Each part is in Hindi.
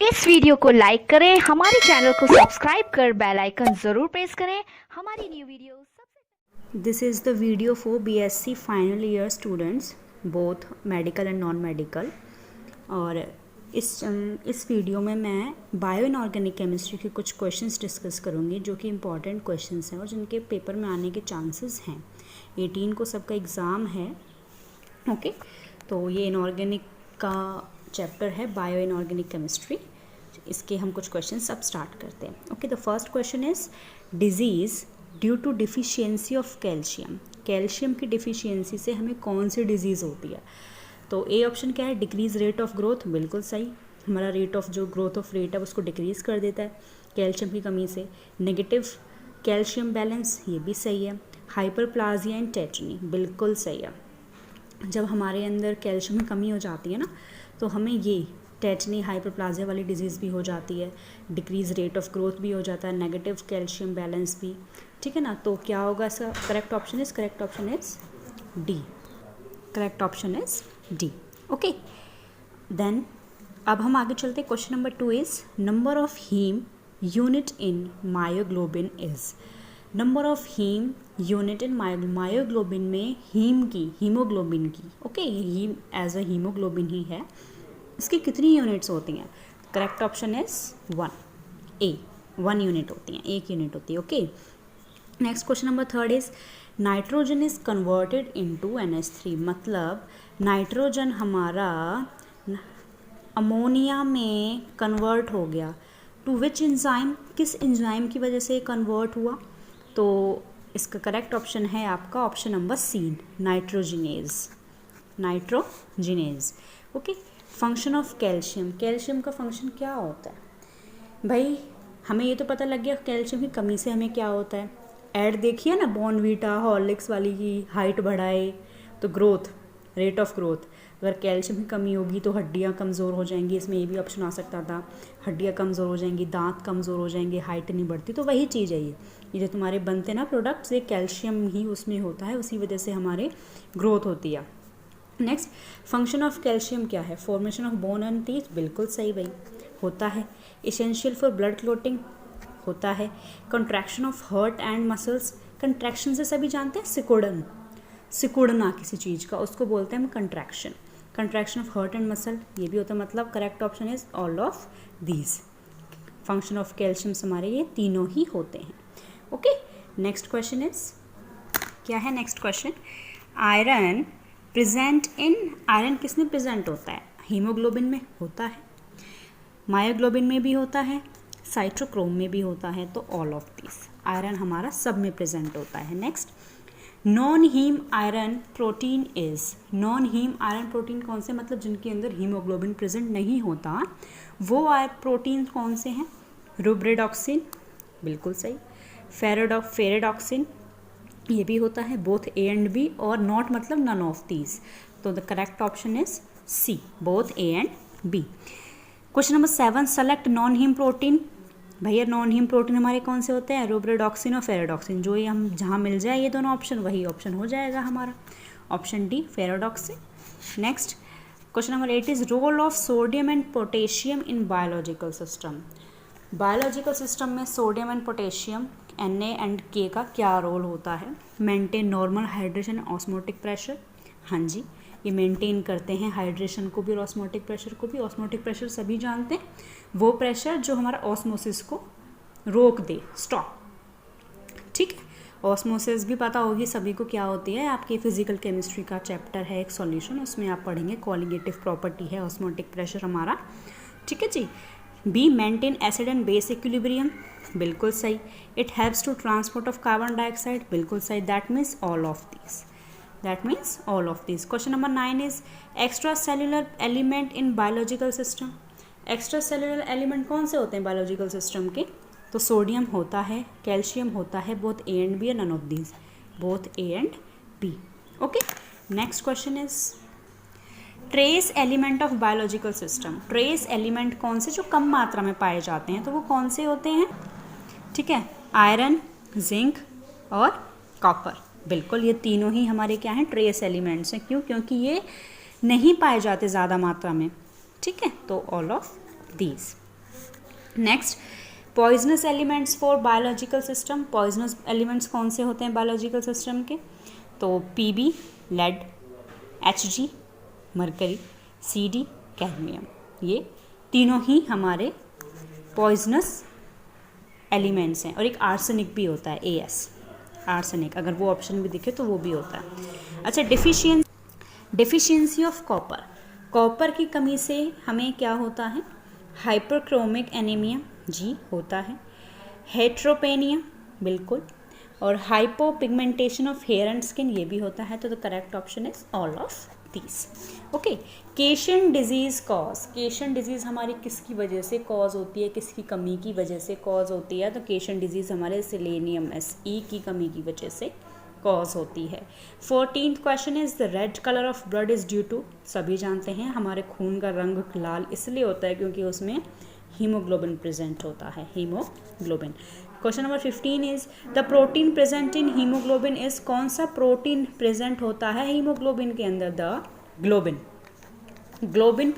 इस वीडियो को लाइक करें, हमारे चैनल को सब्सक्राइब कर बेल आइकन ज़रूर प्रेस करें हमारी न्यू वीडियो सबसे। This is the video for BSc final year students, both medical and non-medical। और इस वीडियो में मैं बायो इनऑर्गेनिक केमिस्ट्री के कुछ क्वेश्चंस डिस्कस करूँगी जो कि इम्पॉर्टेंट क्वेश्चंस हैं और जिनके पेपर में आने के चांसेस हैं। 18 को सबका एग्ज़ाम है। ओके, तो ये इनऑर्गेनिक का चैप्टर है बायो इनऑर्गेनिक केमिस्ट्री। इसके हम कुछ क्वेश्चंस अब स्टार्ट करते हैं। Okay, the first question is disease due to deficiency of calcium. Calcium की डिफिशियंसी से हमें कौन सी डिजीज़ होती है? तो ए ऑप्शन क्या है? Decrease rate of growth. बिल्कुल सही, हमारा रेट ऑफ जो ग्रोथ ऑफ रेट है उसको डिक्रीज़ कर देता है कैल्शियम की कमी से। नेगेटिव कैल्शियम बैलेंस, ये भी सही है। हाइपरप्लाजिया एंड टेटनी, बिल्कुल सही है। जब हमारे अंदर कैल्शियम की कमी हो जाती है ना, तो हमें ये टेटनी हाइपरप्लाजिया वाली डिजीज़ भी हो जाती है, डिक्रीज रेट ऑफ ग्रोथ भी हो जाता है, नेगेटिव कैल्शियम बैलेंस भी। ठीक है ना, तो क्या होगा इसका correct option is D. Correct option is D. Okay, then अब हम आगे चलते हैं। Question number 2 is number of haem unit in myoglobin is. Number of haem unit in myoglobin में हीमोग्लोबिन की okay, haem as a haemoglobin ही है, इसकी कितनी यूनिट्स होती हैं? Correct option is 1 A, 1 unit होती हैं, 1 यूनिट होती है। Okay, next question number 3 is nitrogen is converted into NH3। मतलब नाइट्रोजन हमारा अमोनिया में कन्वर्ट हो गया। टू विच एंजाइम, किस एंजाइम की वजह से कन्वर्ट हुआ? तो इसका करेक्ट ऑप्शन है आपका option number C, nitrogenase. Nitrogenase. Okay, function of calcium. Calcium का फंक्शन क्या होता है भाई? हमें ये तो पता लग गया कैल्शियम की कमी से हमें क्या होता है। ऐड देखिए ना, बॉर्नवीटा हॉर्लिक्स वाली की, हाइट बढ़ाए तो ग्रोथ, रेट ऑफ ग्रोथ। अगर कैल्शियम की कमी होगी तो हड्डियाँ कमज़ोर हो जाएंगी, इसमें ये भी ऑप्शन आ सकता था, हड्डियाँ कमज़ोर हो जाएंगी, दांत कमज़ोर हो जाएंगे, हाइट नहीं बढ़ती। तो वही चीज़ है ये जो तुम्हारे बनते ना प्रोडक्ट्स, ये कैल्शियम ही उसमें होता है, उसी वजह से हमारे ग्रोथ होती है। नेक्स्ट, फंक्शन ऑफ कैल्शियम क्या है? Formation of bone and teeth, बिल्कुल सही भाई, होता है। इसेंशियल फॉर ब्लड क्लोटिंग, होता है। Contraction of heart and muscles, contraction से सभी जानते हैं, सिकुड़ना किसी चीज़ का, उसको बोलते हैं हम contraction. Contraction of heart and muscle, ये भी होता है। मतलब correct option is all of these. Function of calcium हमारे ये तीनों ही होते हैं। ओके, नेक्स्ट क्वेश्चन इज क्या है? Next question, iron present in, iron किस में प्रेजेंट होता है? हीमोग्लोबिन में होता है, मायोग्लोबिन में भी होता है, साइटोक्रोम में भी होता है। तो ऑल ऑफ दिस, आयरन हमारा सब में प्रेजेंट होता है। Next, non heme iron protein is. Non heme iron protein कौन से? मतलब जिनके अंदर हीमोग्लोबिन प्रेजेंट नहीं होता, वो प्रोटीन कौन से हैं? रुब्रेडॉक्सिन, बिल्कुल सही। फेरेडॉक्सिन, ये भी होता है, बोथ ए एंड बी, और नॉट मतलब नन ऑफ दीज। तो the correct option is C, both A and B. Question number 7, select non heme protein. भैया नॉन हीम प्रोटीन हमारे कौन से होते हैं? रुब्रेडॉक्सिन और फेरेडॉक्सिन। जो ये हम जहाँ मिल जाए ये दोनों ऑप्शन, वही ऑप्शन हो जाएगा हमारा, option D, ferredoxin. Next, question number 8 is role of sodium and potassium in biological system. Biological system में sodium and potassium, Na and K का क्या रोल होता है? Maintain normal hydration, osmotic pressure. हाँ जी, ये मेंटेन करते हैं हाइड्रेशन को भी और ऑस्मोटिक प्रेशर को भी। ऑस्मोटिक प्रेशर सभी जानते हैं, वो प्रेशर जो हमारा ऑस्मोसिस को रोक दे, स्टॉप। ठीक है, ऑस्मोसिस भी पता होगी सभी को क्या होती है, आपके फिजिकल केमिस्ट्री का चैप्टर है एक सॉल्यूशन, उसमें आप पढ़ेंगे, कोलिगेटिव प्रॉपर्टी है ऑस्मोटिक प्रेशर हमारा। ठीक है जी। B, maintain acid and base equilibrium, बिल्कुल सही। It helps to transport of carbon dioxide, बिल्कुल सही। That means all of this, that means all of this. Question number 9 is extracellular element in biological system. Extracellular element कौन से होते हैं बायोलॉजिकल सिस्टम के? तो सोडियम होता है, कैल्शियम होता है, both A and B, none of these, both A and B. Okay, next question is trace element of biological system. Trace element कौन से जो कम मात्रा में पाए जाते हैं? तो वो कौन से होते हैं? ठीक है, आयरन, जिंक और कॉपर, बिल्कुल ये तीनों ही हमारे क्या हैं? ट्रेस एलिमेंट्स हैं। क्यों? क्योंकि ये नहीं पाए जाते ज़्यादा मात्रा में। ठीक है, तो all of these. Next, poisonous elements for biological system. Poisonous elements कौन से होते हैं बायोलॉजिकल सिस्टम के? तो Pb lead, Hg mercury, Cd cadmium, ये तीनों ही हमारे पॉइजनस एलिमेंट्स हैं। और एक आर्सेनिक भी होता है, एएस आर्सेनिक, अगर वो ऑप्शन भी दिखे तो वो भी होता है। अच्छा, डेफिशिएंसी ऑफ कॉपर। कॉपर की कमी से हमें क्या होता है? हाइपरक्रोमिक एनीमिया जी होता है, हेट्रोपेनिया बिल्कुल, और hypopigmentation of hair and skin ये भी होता है। तो the correct option is all of these. Okay, Keshan disease cause. Keshan disease हमारी किसकी वजह से कॉज होती है, किसकी कमी की वजह से कॉज होती है? तो केशन डिजीज़ हमारे सेलेनियम Se की कमी की वजह से कॉज होती है। 14th question is the red colour of blood is due to. सभी जानते हैं हमारे खून का रंग लाल इसलिए होता है क्योंकि उसमें हीमोग्लोबिन प्रेजेंट होता है, haemoglobin. Question number 15 is the protein present in haemoglobin is. कौन सा प्रोटीन प्रेजेंट होता है हीमोग्लोबिन के अंदर? The globin. Globin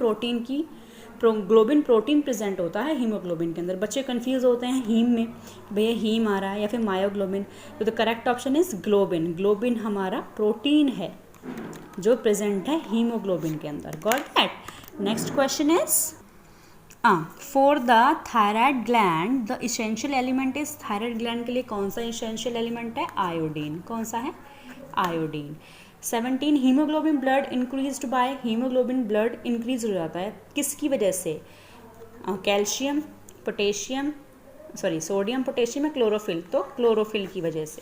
protein present होता है हीमोग्लोबिन के अंदर। बच्चे कंफ्यूज होते हैं हीम में, भैया हीम आ रहा है या फिर मायोग्लोबिन। तो the correct option is globin. Globin हमारा प्रोटीन है जो प्रेजेंट है हीमोग्लोबिन के अंदर। Got that? Next question is for the thyroid gland the essential element is. Thyroid gland के लिए कौन सा इसेंशियल एलिमेंट है? आयोडीन। कौन सा है? Iodine. 17 haemoglobin blood increased by. Haemoglobin blood increase हो जाता है किसकी वजह से? कैल्शियम, पोटेशियम, सोडियम, पोटेशियम या क्लोरोफिल? तो क्लोरोफिल की वजह से।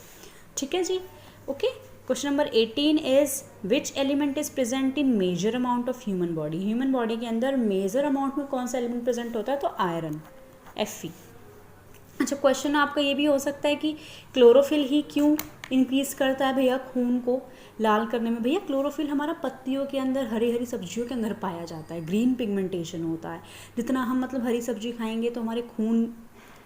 ठीक है जी, okay. Question number 18 is which element is present in major amount of human body. Human body के अंदर मेजर अमाउंट में कौन सा एलिमेंट प्रेजेंट होता है? तो आयरन, Fe। अच्छा, क्वेश्चन आपका ये भी हो सकता है कि क्लोरोफिल ही क्यों इंक्रीज करता है भैया खून को लाल करने में? भैया क्लोरोफिल हमारा पत्तियों के अंदर, हरी हरी सब्जियों के अंदर पाया जाता है, ग्रीन पिगमेंटेशन होता है। जितना हम मतलब हरी सब्जी खाएंगे तो हमारे खून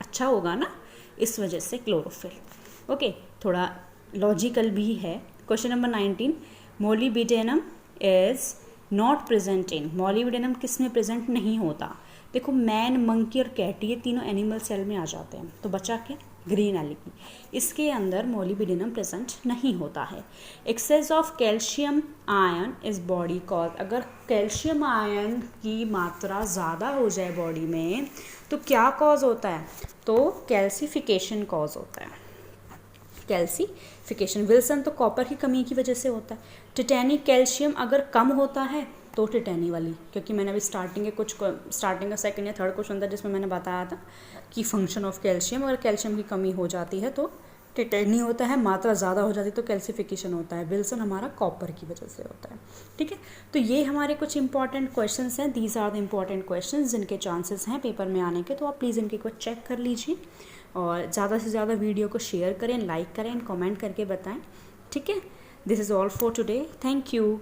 अच्छा होगा ना, इस वजह से क्लोरोफिल। ओके, थोड़ा लॉजिकल भी है। Question number 19 molybdenum is not present in. Molybdenum किस में प्रेजेंट नहीं होता? देखो, मैन, मंकी और कैट ये तीनों एनिमल सेल में आ जाते हैं, तो बचा क्या? Green algae. इसके अंदर मोलिबिडेनम प्रेजेंट नहीं होता है। Excess of calcium ion is body cause. अगर कैल्शियम आयन की मात्रा ज़्यादा हो जाए बॉडी में तो क्या कॉज होता है? तो कैल्सिफिकेशन कॉज होता है, कैल्सिफिकेशन। विल्सन तो कॉपर की कमी की वजह से होता है। टिटैनिक कैल्शियम अगर कम होता है तो टिटैनी वाली, क्योंकि मैंने अभी स्टार्टिंग का सेकंड या थर्ड क्वेश्चन था जिसमें मैंने बताया था कि फंक्शन ऑफ कैल्शियम, अगर कैल्शियम की कमी हो जाती है तो टिटैनी होता है, मात्रा ज़्यादा हो जाती है तो कैल्सिफिकेशन होता है। विल्सन हमारा कॉपर की वजह से होता है। ठीक है, तो ये हमारे कुछ इंपॉर्टेंट क्वेश्चंस हैं। These are the important questions जिनके चांसेस हैं पेपर में आने के, तो आप प्लीज़ इनके को चेक कर लीजिए और ज़्यादा से ज़्यादा वीडियो को शेयर करें, लाइक करें, कमेंट करके बताएं। ठीक है, this is all for today. Thank you.